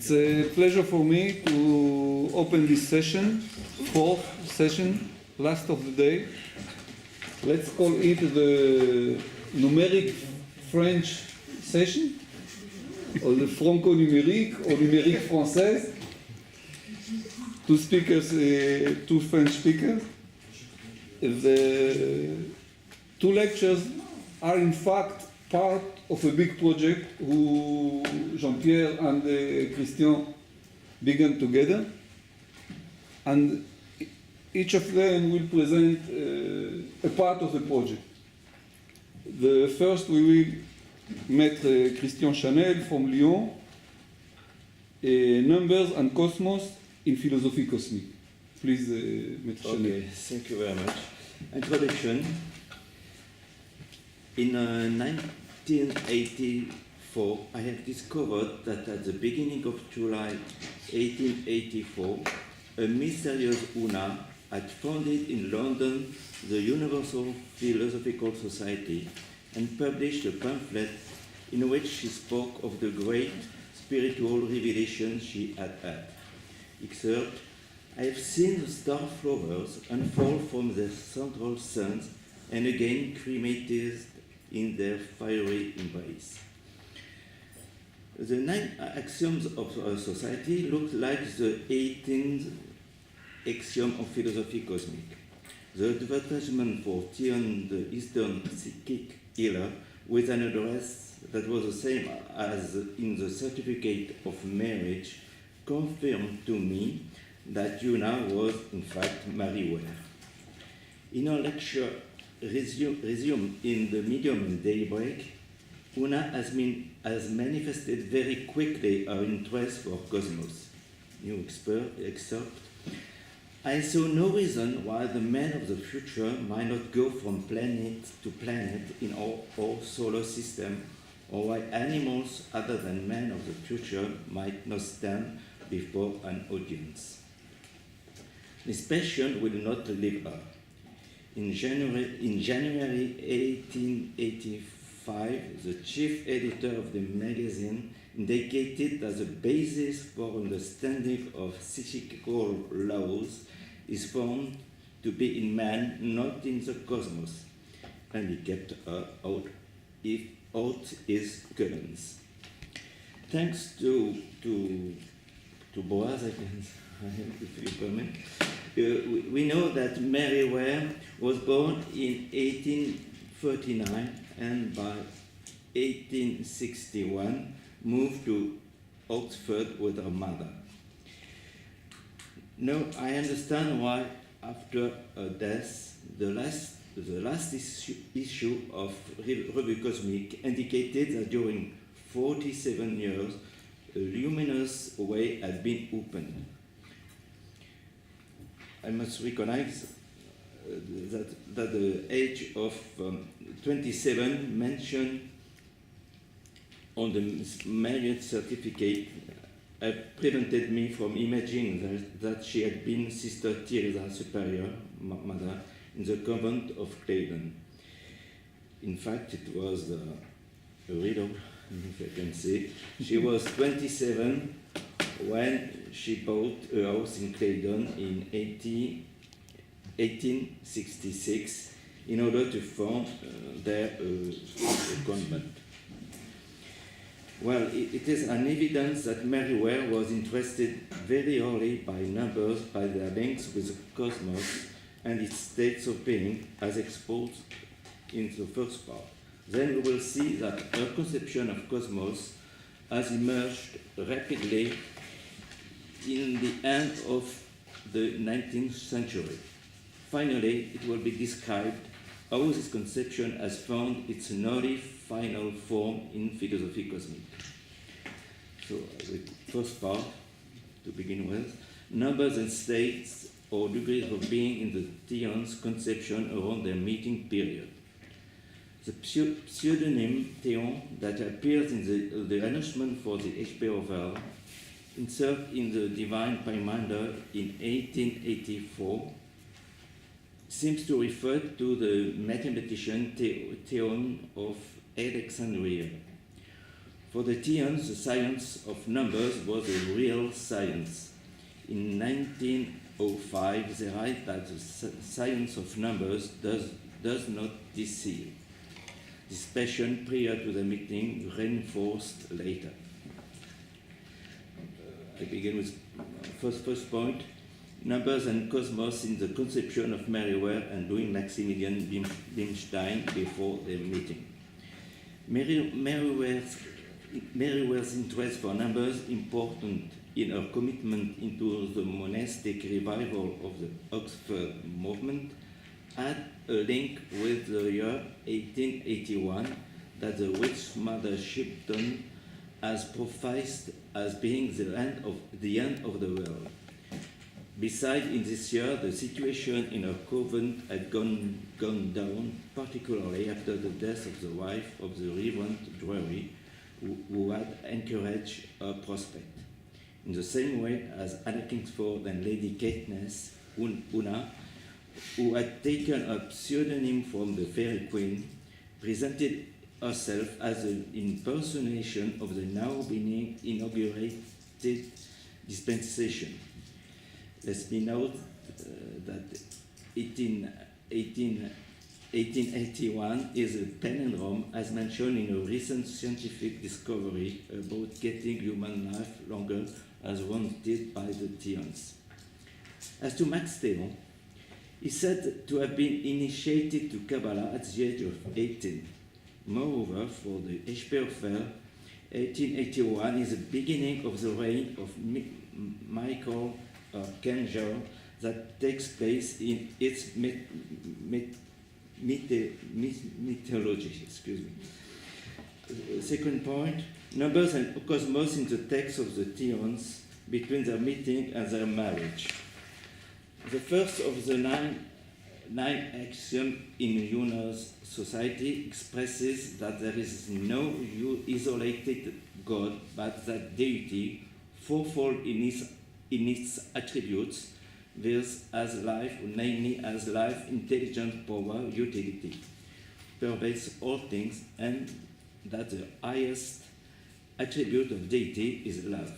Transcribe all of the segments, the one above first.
It's a pleasure for me to open this session, fourth session, last of the day. Let's call it the numeric French session, or the franco-numérique, or numérique française. Two speakers, two French speakers. The two lectures are in fact part of a big project who Jean-Pierre and Christian began together, and each of them will present a part of the project. The first we will Maître Christian Chanel from Lyon, Numbers and Cosmos in Philosophie Cosmique. Please, Maître Chanel. Okay, thank you very much. Introduction. In 1984, I have discovered that at the beginning of July 1884, a mysterious Una had founded in London the Universal Philosophical Society and published a pamphlet in which she spoke of the great spiritual revelation she had had. Excerpt, I have seen the star flowers unfold from their central suns and again cremated in their fiery embrace. The 9 axioms of our society look like the 18th axiom of Philosophie Cosmique. The advertisement for Tion, the Eastern psychic healer, with an address that was the same as in the certificate of marriage, confirmed to me that Una was in fact Mary Ware. In her lecture resumed in the medium Daybreak, Una has manifested very quickly her interest for cosmos. New excerpt. I saw no reason why the men of the future might not go from planet to planet in our solar system, or why animals other than men of the future might not stand before an audience. This passion will not leave her. In January 1885, the chief editor of the magazine indicated that the basis for understanding of psychical laws is found to be in man, not in the cosmos, and he kept out his curtains. Thanks to Boaz, if you permit, we know that Mary Ware was born in 1839 and by 1861 moved to Oxford with her mother. Now I understand why, after her death, the last issue of Revue Cosmique indicated that during 47 years a luminous way had been opened. I must recognize that the age of 27 mentioned on the marriage certificate prevented me from imagining that she had been Sister Teresa Superior, mother, in the convent of Claydon. In fact, it was a riddle, if I can say. She was 27 when she bought a house in Claydon in 1866 in order to found there a convent. Well, it is an evidence that Mary Ware was interested very early by numbers, by their links with the cosmos and its states of being, as exposed in the first part. Then we will see that her conception of cosmos has emerged rapidly in the end of the 19th century. Finally, it will be described how this conception has found its nearly final form in Philosophie Cosmique. So, the first part, to begin with, numbers and states or degrees of being in the Theon's conception around their meeting period. The pseudonym Theon that appears in the announcement for the HP Oval, inserted in the Divine Pymander in 1884, seems to refer to the mathematician Theon of Alexandria. For the Theons, the science of numbers was a real science. In 1905, they write that the science of numbers does not deceive. This passion prior to the meeting reinforced later. I begin with first point. Numbers and cosmos in the conception of Merriweather and Louis-Maximilien Bimstein before the meeting. Merriweather's interest for numbers, important in her commitment into the monastic revival of the Oxford movement, had a link with the year 1881 that the witch mother Shipton has prophesied as being the end of the world. Besides, in this year, the situation in her convent had gone down, particularly after the death of the wife of the Reverend Drury, who had encouraged her prospect. In the same way as Anna Kingsford and Lady Caithness, Una, who had taken a pseudonym from the Fairy Queen, presented herself as an impersonation of the now being inaugurated dispensation. Let me note that 1881 is a palindrome as mentioned in a recent scientific discovery about getting human life longer as wanted by the Theons. As to Max Theon, he said to have been initiated to Kabbalah at the age of 18. Moreover, for the HP affair, 1881 is the beginning of the reign of Michael Archangel that takes place in its mythology. Second point, numbers and cosmos in the text of the Theons between their meeting and their marriage. The first of the nine axioms in Una's society expresses that there is no isolated God, but that deity, fourfold in its attributes, viz. As life, namely as life, intelligence, power, utility, pervades all things, and that the highest attribute of deity is love.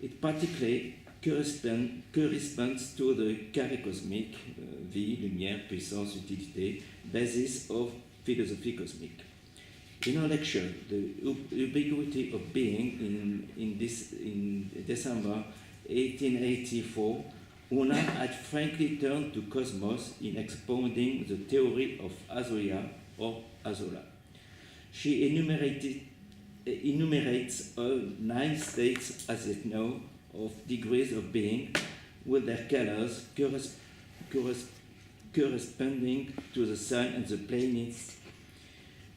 It particularly corresponds to the carré cosmique, vie, lumière, puissance, utilité, basis of Philosophie Cosmique. In her lecture, The Ubiquity of Being, in December 1884, Una had frankly turned to cosmos in expounding the theory of Azoya or Azola. She enumerates 9 states as it now of degrees of being, with their colors corresponding to the sun and the planets.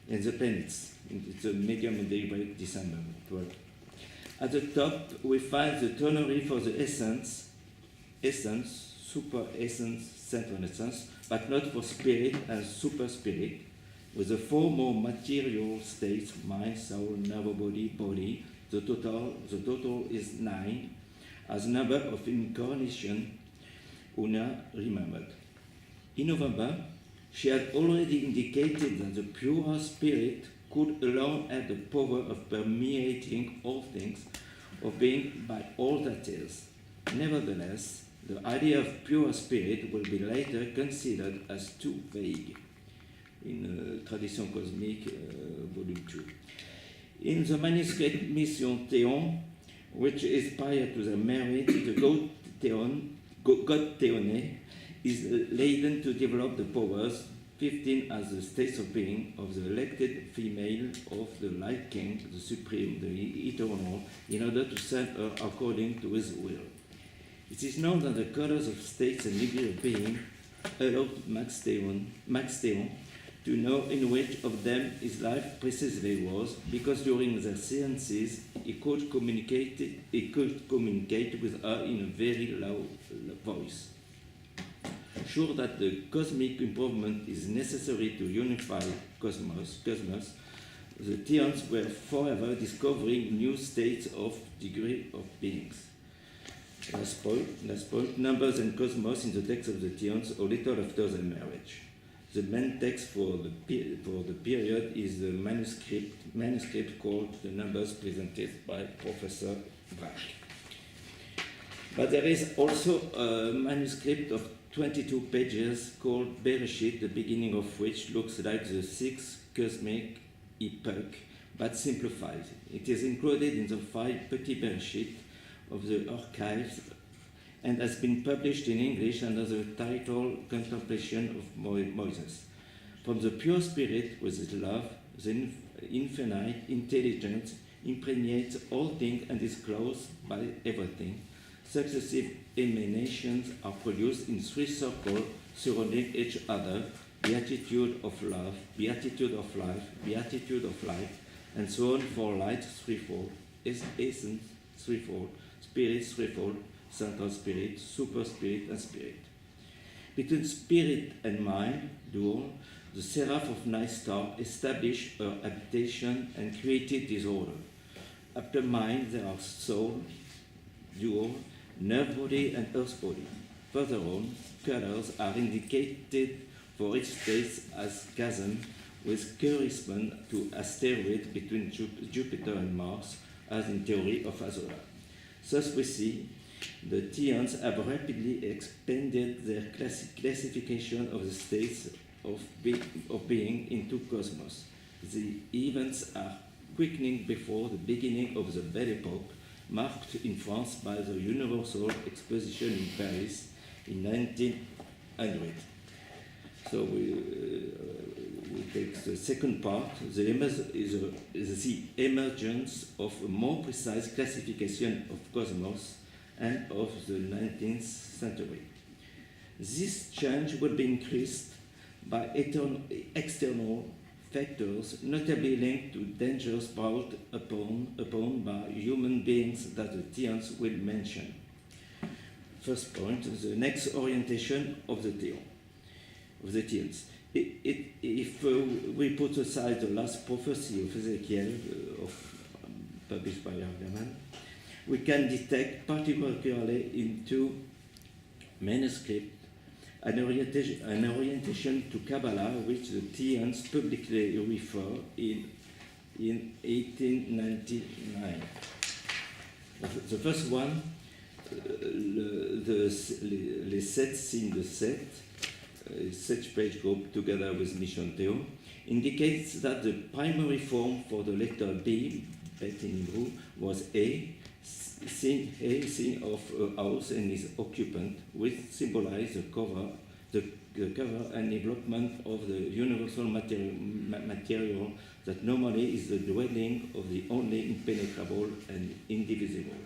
It's a medium of the December 12. At the top, we find the tonary for the essence, super essence, central essence, but not for spirit and super spirit, with the 4 more material states, mind, soul, nerve, body. The total is 9. As number of incarnation, Una remembered. In November, she had already indicated that the pure spirit could alone have the power of permeating all things, of being by all that is. Nevertheless, the idea of pure spirit will be later considered as too vague, in Tradition Cosmique, Volume 2. In the manuscript Mission Théon, which is prior to the marriage, the God Theone is laden to develop the powers, 15 as the states of being, of the elected female of the Light King, the Supreme, the Eternal, in order to send her according to his will. It is known that the colors of states and degrees of being allowed Max Theon to know in which of them his life precisely was, because during their seances he could communicate with her in a very loud voice. Sure that the cosmic improvement is necessary to unify cosmos, the Theons were forever discovering new states of degree of beings. Last point, numbers and cosmos in the text of the Theons a little after their marriage. The main text for the period is the manuscript called The Numbers, presented by Professor Brach. But there is also a manuscript of 22 pages called Beer-Sheva, the beginning of which looks like the sixth cosmic epoch, but simplified. It is included in the 5 Petit Beer-Sheva of the archives and has been published in English under the title Contemplation of Moses. From the pure spirit with its love, the infinite intelligence impregnates all things and is closed by everything. Successive emanations are produced in 3 circles surrounding each other: beatitude of love, beatitude of life, beatitude of life, and so on for light threefold, essence threefold, spirit threefold, central spirit, super spirit, and spirit. Between spirit and mind, dual, the seraph of night star established her habitation and created disorder. After mind, there are soul, dual, nerve body, and earth body. Further on, colors are indicated for each state as chasm, with correspond to asteroid between Jupiter and Mars, as in theory of Azola. Thus we see the Theans have rapidly expanded their classification of the states of being into cosmos. The events are quickening before the beginning of the Belle Epoque, marked in France by the Universal Exposition in Paris in 1900. So we take the second part. The emergence of a more precise classification of cosmos and of the 19th century. This change will be increased by external factors, notably linked to dangers brought upon by human beings that the Theans will mention. First point, the next orientation of the Theans. If we put aside the last prophecy of Ezekiel, published by Argaman, we can detect, particularly in 2 manuscripts, an orientation to Kabbalah, which the Theans publicly refer in 1899. The first one, les 7 signes de Seth, 6-page group together with Mission Theo, indicates that the primary form for the letter B, Bet in Hebrew, was A, sign of a house and its occupant, which symbolize the cover and development of the universal material that normally is the dwelling of the only impenetrable and indivisible.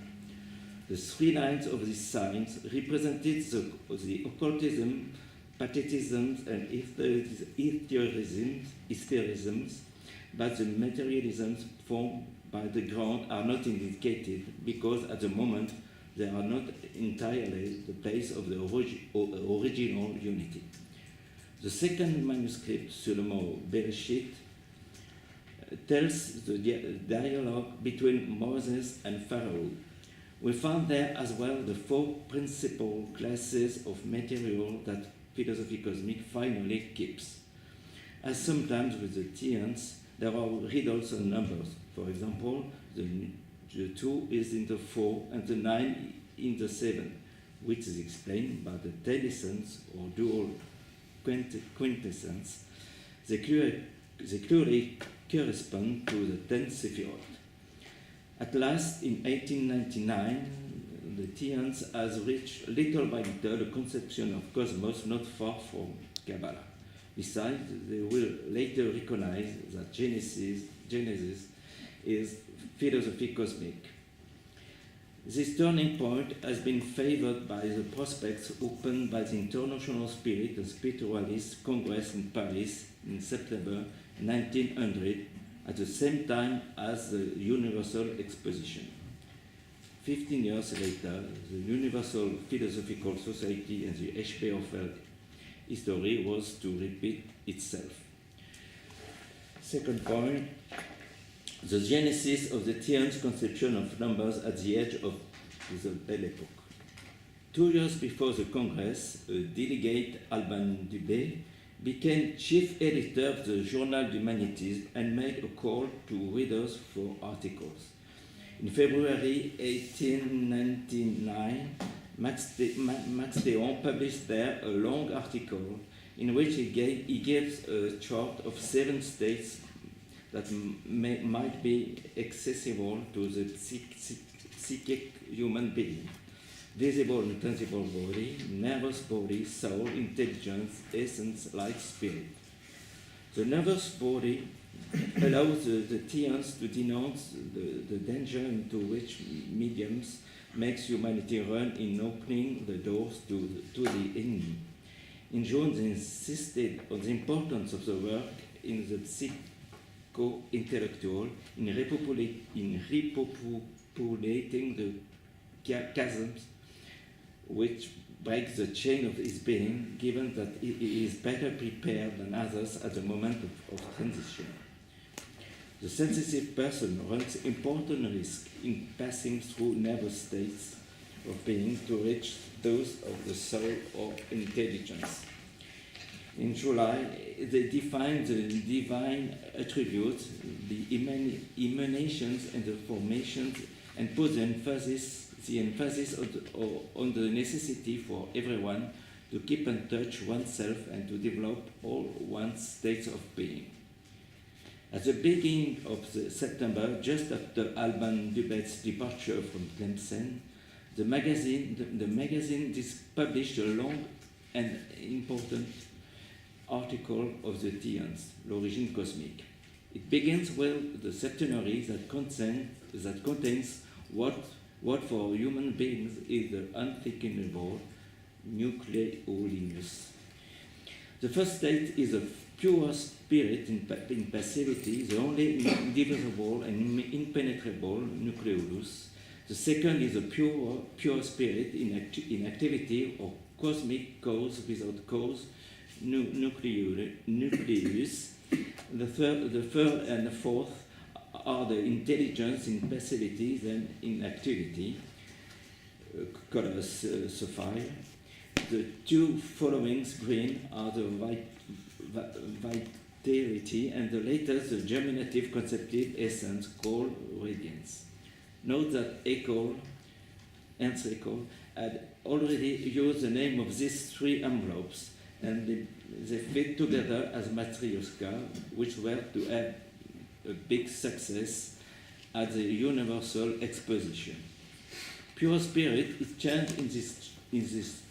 The 3 lines of these signs represented the occultism, pathetisms, and etherisms, but the materialisms formed by the ground are not indicated because at the moment they are not entirely the place of the original unity. The second manuscript, Solomon Beer-Sheva, tells the dialogue between Moses and Pharaoh. We found there as well the 4 principal classes of material that Philosophie Cosmique finally keeps. As sometimes with the Theans, there are riddles and numbers. For example, the 2 is in the 4 and the 9 in the 7, which is explained by the 10 essence or dual quintessence. They clearly correspond to the 10 Sephirot. At last, in 1899, the Theans has reached little by little a conception of cosmos not far from Kabbalah. Besides, they will later recognize that Genesis is Philosophie Cosmique. This turning point has been favored by the prospects opened by the International Spirit and Spiritualist Congress in Paris in September 1900, at the same time as the Universal Exposition. 15 years later, the Universal Philosophical Society and the HPOFL history was to repeat itself. Second point, the genesis of the Theans' conception of numbers at the edge of the Belle Epoque. 2 years before the Congress, a delegate, Alban Dubé, became chief editor of the Journal d'Humanities and made a call to readers for articles. In February 1899, Max Déon published there a long article in which he gives a chart of 7 states that might be accessible to the psychic human being: visible and tangible body, nervous body, soul, intelligence, essence, light, spirit. The nervous body allows the Theans to denounce the danger into which mediums makes humanity run in opening the doors to the enemy. In June, they insisted on the importance of the work in the psycho-intellectual, in repopulating the chasms which breaks the chain of his being, given that he is better prepared than others at the moment of transition. The sensitive person runs important risk in passing through nervous states of being to reach those of the soul or intelligence. In July, they defined the divine attributes, the emanations and the formations, and put the emphasis on the necessity for everyone to keep in touch oneself and to develop all one's states of being. At the beginning of September, just after Alban Dubet's departure from Tlemcen, the magazine published a long and important article of the Theans, L'Origine Cosmique. It begins with the septenary that contains what for human beings is the unthinkable nucleolinus. The first state is a pure spirit in passivity, the only indivisible and impenetrable nucleolus. The second is a pure spirit in activity, or cosmic cause without cause, nucleus. The third and the fourth are the intelligence in passivity and in activity, colors sapphire. The two following green are the vitality, and the latest the germinative conceptive essence called radiance. Note that Ernst Haeckel had already used the name of these 3 envelopes, and they fit together as matryoshka, which were to have a big success at the Universal Exposition. Pure spirit is changed in this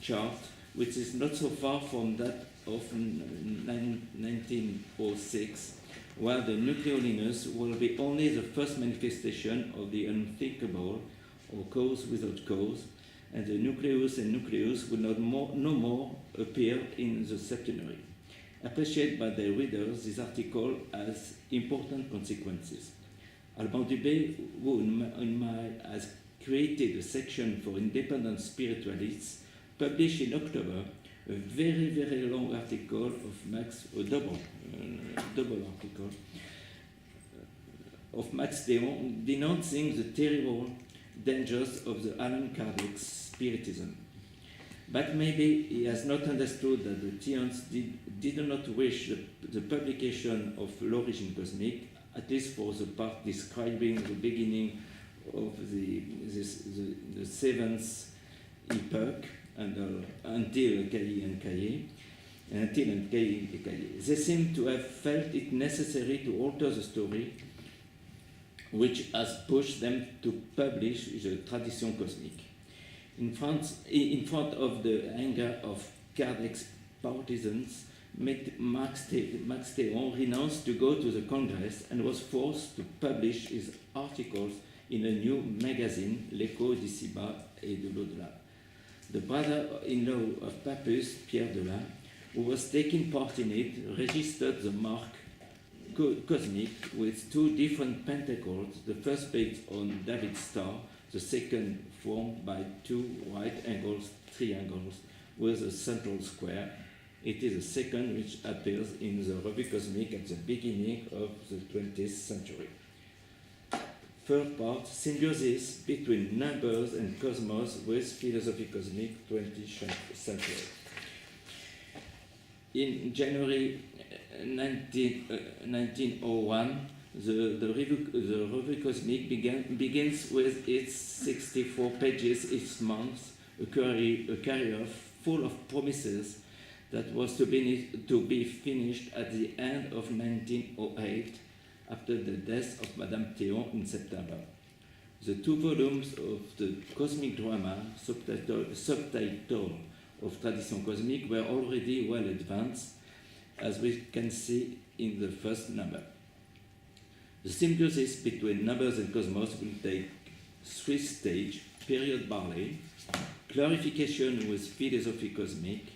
chart, which is not so far from that of 1906, where the nucleolinus will be only the first manifestation of the unthinkable, or cause without cause, and the nucleus and nucleus will no more appear in the septenary. Appreciated by their readers, this article has important consequences. Alban Dubet, who has created a section for independent spiritualists, published in October a very, very long article of double article of Max Déon, denouncing the terrible dangers of the Allan Kardec spiritism. But maybe he has not understood that the Theans did not wish the publication of L'Origine Cosmique, at least for the part describing the beginning of the 7th epoch, until Cailly and Caillet. They seem to have felt it necessary to alter the story, which has pushed them to publish the Tradition Cosmique. In front of the anger of Kardec's partisans, Max Déon renounced to go to the Congress and was forced to publish his articles in a new magazine, L'Écho d'ici-bas et de l'au-delà. The brother-in-law of Papus, Pierre Delin, who was taking part in it, registered the mark cosmic with 2 different pentacles, the first based on David's star, the second formed by 2 right-angled triangles with a central square. It is the second which appears in the Revue Cosmique at the beginning of the 20th century. Third part, symbiosis between numbers and cosmos with Philosophie Cosmique, 20th century. In January 1901, the Revue Cosmique begins with its 64 pages each month, a career full of promises that was to be finished at the end of 1908, after the death of Madame Théon in September. The 2 volumes of the cosmic drama, subtitle of Tradition Cosmique, were already well advanced, as we can see in the first number. The symbiosis between numbers and cosmos will take 3 stages: period Barley, clarification with Philosophie Cosmique,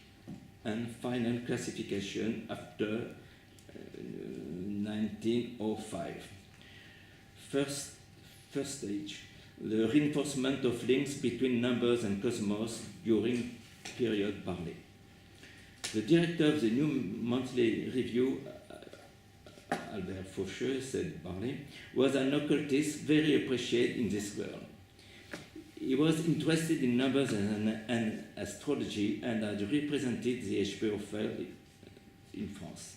and final classification after 1905. First stage, the reinforcement of links between numbers and cosmos during period Barley. The director of the new monthly review, Albert Faucheux, said Barley, was an occultist very appreciated in this world. He was interested in numbers and astrology and had represented the HP in France.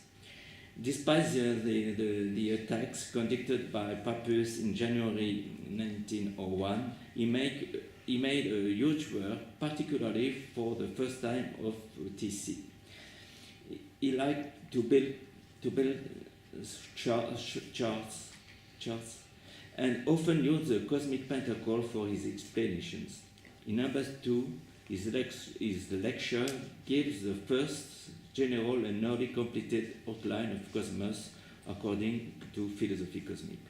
Despite the attacks conducted by Pappus in January 1901, he made a huge work, particularly for the first time of TC. He liked to build charts, and often used the cosmic pentacle for his explanations. In number 2, his lecture gives the first general and nearly completed outline of cosmos according to Philosophie Cosmique.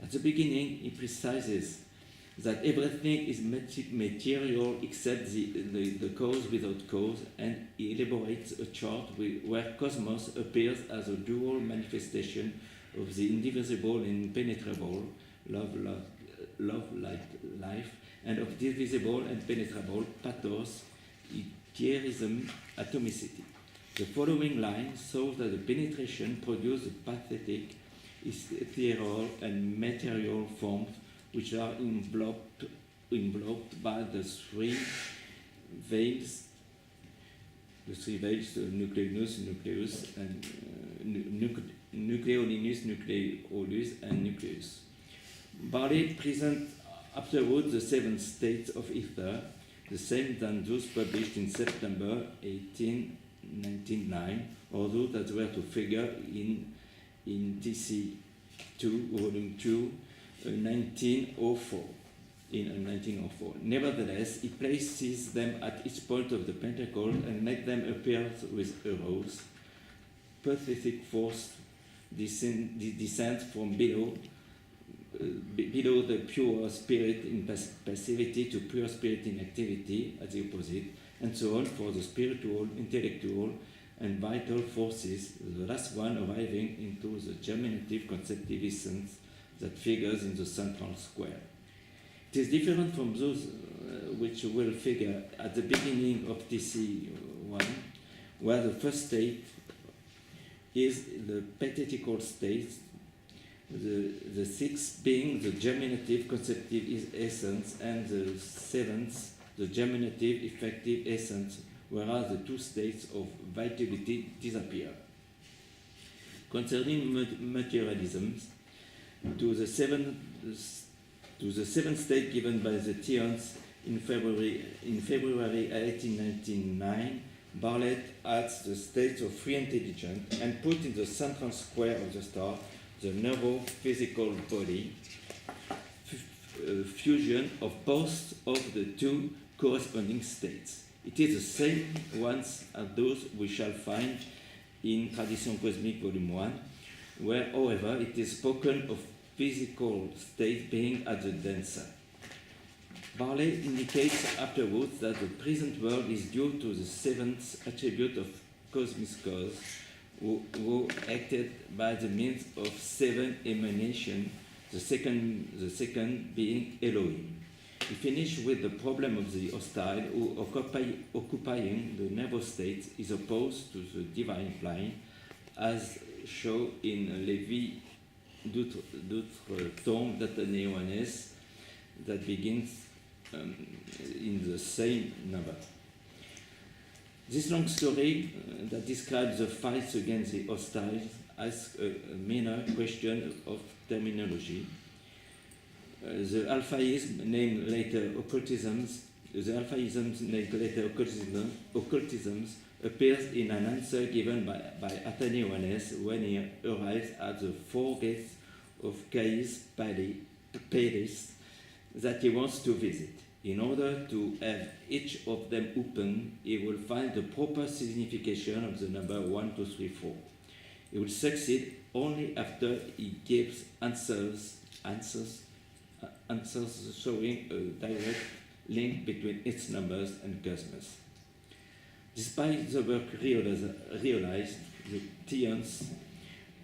At the beginning, he precises that everything is material except the cause without cause, and he elaborates a chart where cosmos appears as a dual manifestation of the indivisible and impenetrable, love like life, and of divisible and penetrable, pathos, etherism, atomicity. The following line shows that the penetration produces pathetic, ethereal, and material forms which are enveloped by the 3 veils, the nucleus, and nucleolinus, nucleolus, and nucleus. Barley presents afterwards the 7 states of ether, the same than those published in September 1899, although that were to figure in TC2, volume 2, 1904. In 1904. Nevertheless, he places them at each point of the pentacle and makes them appear with arrows. Pathetic force descends from below the pure spirit in passivity to pure spirit in activity, at the opposite, and so on for the spiritual, intellectual, and vital forces, the last one arriving into the germinative conceptive essence that figures in the central square. It is different from those which will figure at the beginning of TC1, where the first state is the pathetical state, the sixth being the germinative conceptive essence, and the 7th the germinative effective essence, whereas the 2 states of vitality disappear. Concerning materialism, to the seventh state given by the Theons in February 1899, Bartlett adds the states of free intelligence and put in the central square of the star the nervo-physical body, fusion of both of the 2 corresponding states. It is the same ones as those we shall find in Tradition Cosmique Volume 1, where, however, it is spoken of physical state being at the denser. Barley indicates afterwards that the present world is due to the 7th attribute of cosmic cause, who acted by the means of 7 emanations, the second being Elohim. He finished with the problem of the hostile, who occupying the nervous state is opposed to the divine plane, as shown in Lévi d'autres d'Athénéones, that begins in the same number. This long story that describes the fights against the hostiles asks a minor question of terminology. The alphaism named later occultisms appears in an answer given by ANDTHE when he arrives at the 4 gates of Caius Palace that he wants to visit. In order to have each of them open, he will find the proper signification of the number 1, 2, 3, 4. He will succeed only after he gives answers showing a direct link between its numbers and cosmos. Despite the work realized, the Theans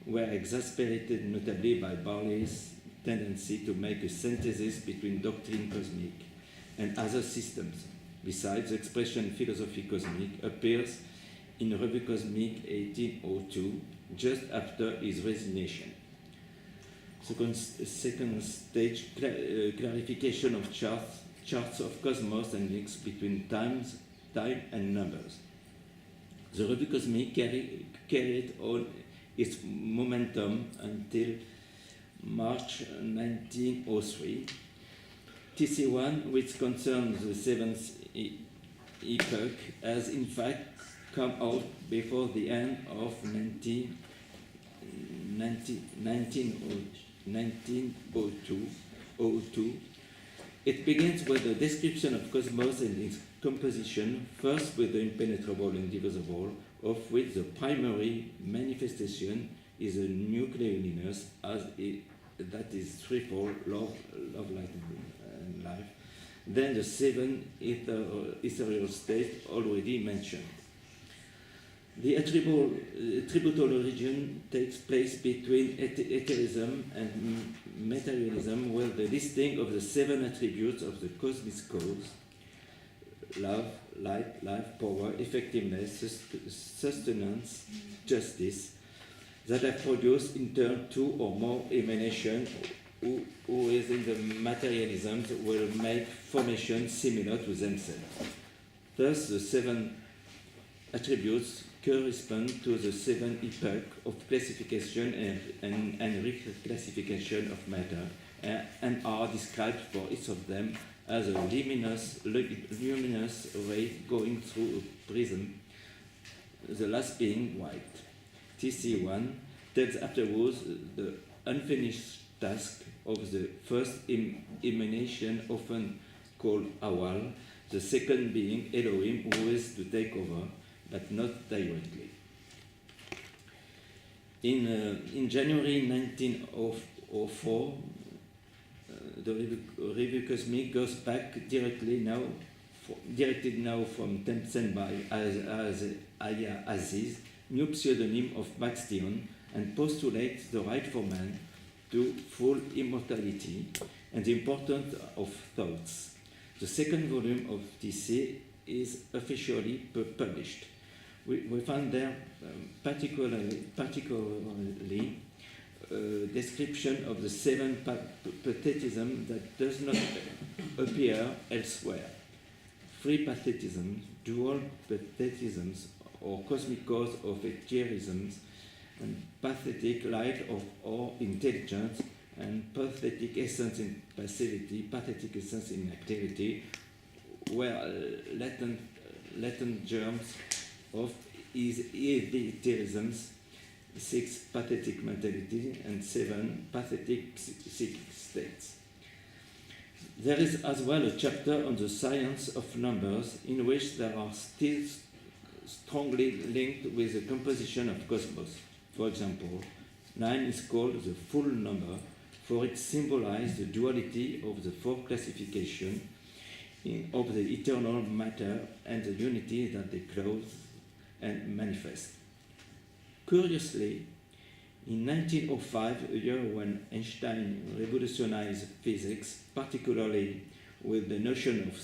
were exasperated notably by Barley's tendency to make a synthesis between doctrine cosmique and other systems. Besides, the expression Philosophie Cosmique appears in Revue Cosmique 1802, just after his resignation. Second stage, clarification of charts of cosmos and links between time and numbers. The Revue Cosmique carried on its momentum until March 1903. TC1, which concerns the 7th epoch, has in fact come out before the end of 1902. It begins with a description of cosmos and its composition, first with the impenetrable and indivisible, of which the primary manifestation is a nucleoliness, that is threefold: love, light, and life. Then the 7 ethereal states already mentioned. The attributable origin takes place between etherism and materialism, where the listing of the 7 attributes of the cosmic cause, love, light, life, power, effectiveness, sustenance, justice, that have produced in turn 2 or more emanations, who is in the materialism will make formations similar to themselves. Thus, the 7 attributes correspond to the 7 epochs of classification and reclassification of matter, and are described for each of them as a luminous ray going through a prism, the last being white. TC1 tells afterwards the unfinished task of the first emanation, often called Awal, the second being Elohim, who is to take over, but not directly. In January 1904, the Revue Cosmique goes back directed now from Tenzin by Aya Aziz, new pseudonym of Max Theon, and postulates the right for man to full immortality and the importance of thoughts. The second volume of TC is officially published. We found there particularly description of the 7 pathetism that does not appear elsewhere. 3 pathetisms, dual pathetisms, or cosmic cause of etherisms, and pathetic light or intelligence, and pathetic essence in passivity, pathetic essence in activity, were latent germs of etherisms, 6 pathetic mentality, and 7 pathetic psychic states. There is as well a chapter on the science of numbers, in which there are still strongly linked with the composition of cosmos. For example, 9 is called the full number, for it symbolizes the duality of the 4 classifications of the eternal matter and the unity that they clothe and manifest. Curiously, in 1905, a year when Einstein revolutionized physics, particularly with the notion of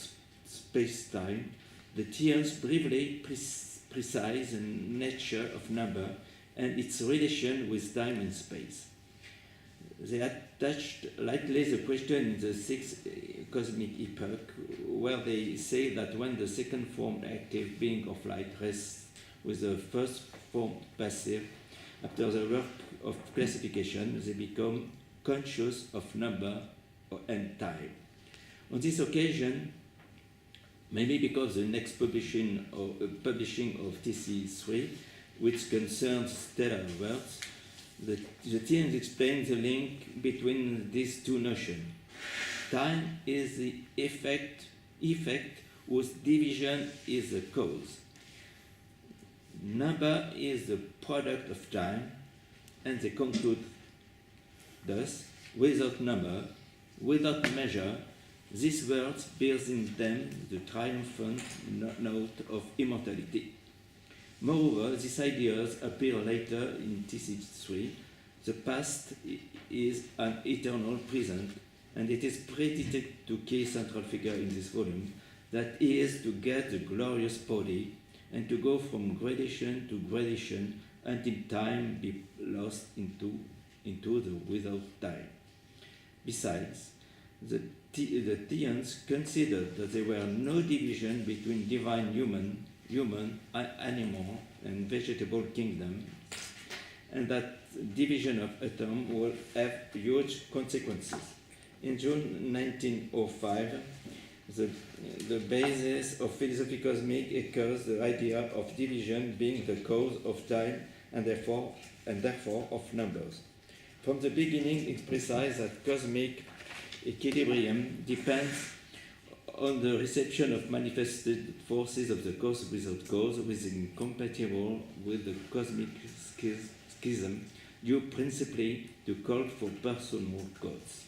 space-time, the Theans briefly precise the nature of number and its relation with time and space. They attached lightly the question in the 6th cosmic epoch, where they say that when the second formed active being of light rests with the first formed passive, after the work of classification, they become conscious of number and time. On this occasion, maybe because the next publishing of TC3, which concerns stellar worlds, the teams explain the link between these two notions. Time is the effect whose division is the cause. Number is the product of time, and they conclude thus, without number, without measure, these words bears in them the triumphant note of immortality. Moreover, these ideas appear later in TC3. The past is an eternal present, and it is credited to key central figure in this volume that he is to get the glorious body and to go from gradation to gradation until time be lost into the without time. Besides, the Theans considered that there were no division between divine human, animal, and vegetable kingdom, and that division of atom will have huge consequences. In June 1905, the basis of Philosophie Cosmique echoes the idea of division being the cause of time and therefore of numbers. From the beginning, it precise that cosmic equilibrium depends on the reception of manifested forces of the cause without cause, which is incompatible with the cosmic schism, due principally to call for personal gods.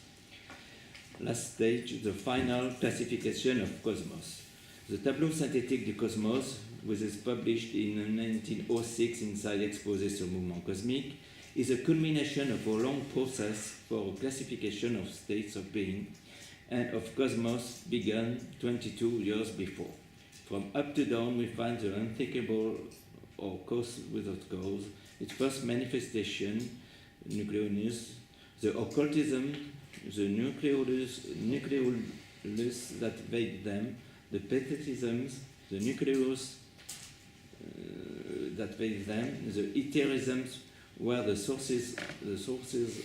Last stage, the final classification of cosmos. The Tableau synthétique du cosmos, which is published in 1906 inside Exposé sur le mouvement cosmique, is a culmination of a long process for classification of states of being and of cosmos began 22 years before. From up to down, we find the unthinkable or cause without cause, its first manifestation, nucleolus, the occultism, the nucleolus that veiled them, the pathetisms, the nucleus that veiled them, the etherisms, where the sources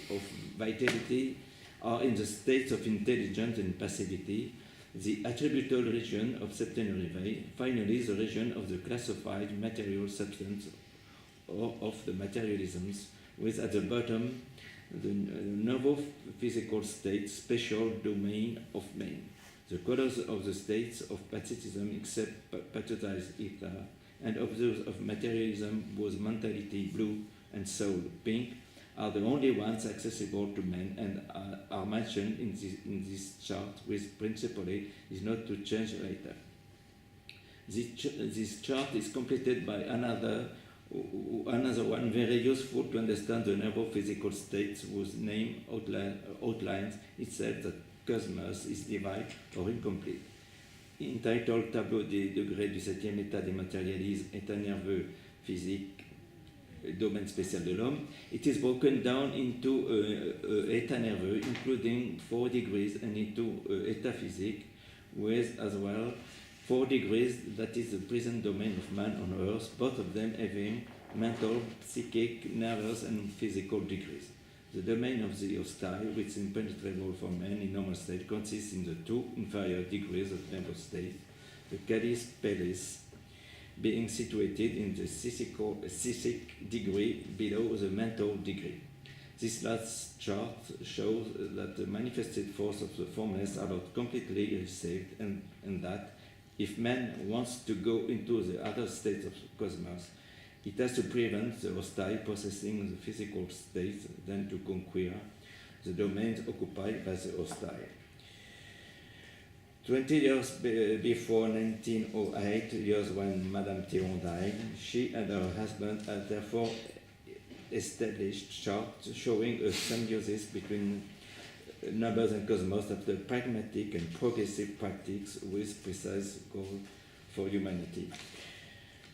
of vitality are in the states of intelligence and passivity, the attributable region of septenary veil, finally the region of the classified material substance or of the materialisms, with at the bottom the novel physical state, special domain of man. The colors of the states of pathetism, except pathotized ether, and of those of materialism was mentality blue and soul pink, are the only ones accessible to men and are mentioned in this chart, which principally is not to change later. This chart is completed by another one very useful to understand the number of physical states whose name outlines itself that cosmos is divided or incomplete. Entitled Tableau des degrés du 7e état des matérialismes, état nerveux, physique, domaine spécial de l'homme, it is broken down into état nerveux, including 4 degrees, and into état physique, with as well 4 degrees, that is the present domain of man on earth, both of them having mental, psychic, nervous, and physical degrees. The domain of the hostile, which is impenetrable for man in normal state, consists in the 2 inferior degrees of mental state, the Calis Pelis, being situated in the psychic degree below the mental degree. This last chart shows that the manifested force of the formless are not completely received, and that if man wants to go into the other states of the cosmos, it has to prevent the hostile possessing the physical states, then to conquer the domains occupied by the hostile. 20 years before 1908, years when Madame Théon died, she and her husband had therefore established charts showing a symbiosis between numbers and cosmos of the pragmatic and progressive practice with precise goal for humanity.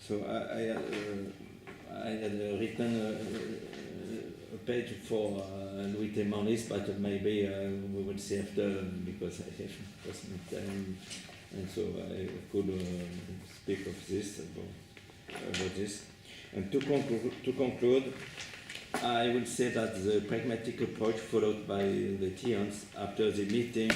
So I had written a page for Louis Temanlis, but maybe we will see after, because I have lost my time and so I could speak of this about this. And to conclude, I would say that the pragmatic approach followed by the Theons after the meeting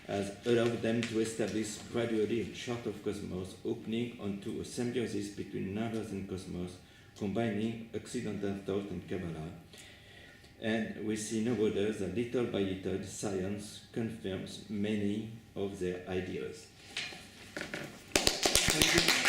has allowed them to establish gradually a chart of cosmos, opening onto a symbiosis between numbers and cosmos, combining Occidental thought and Kabbalah. And we see nowadays that little by little science confirms many of their ideas. Thank you.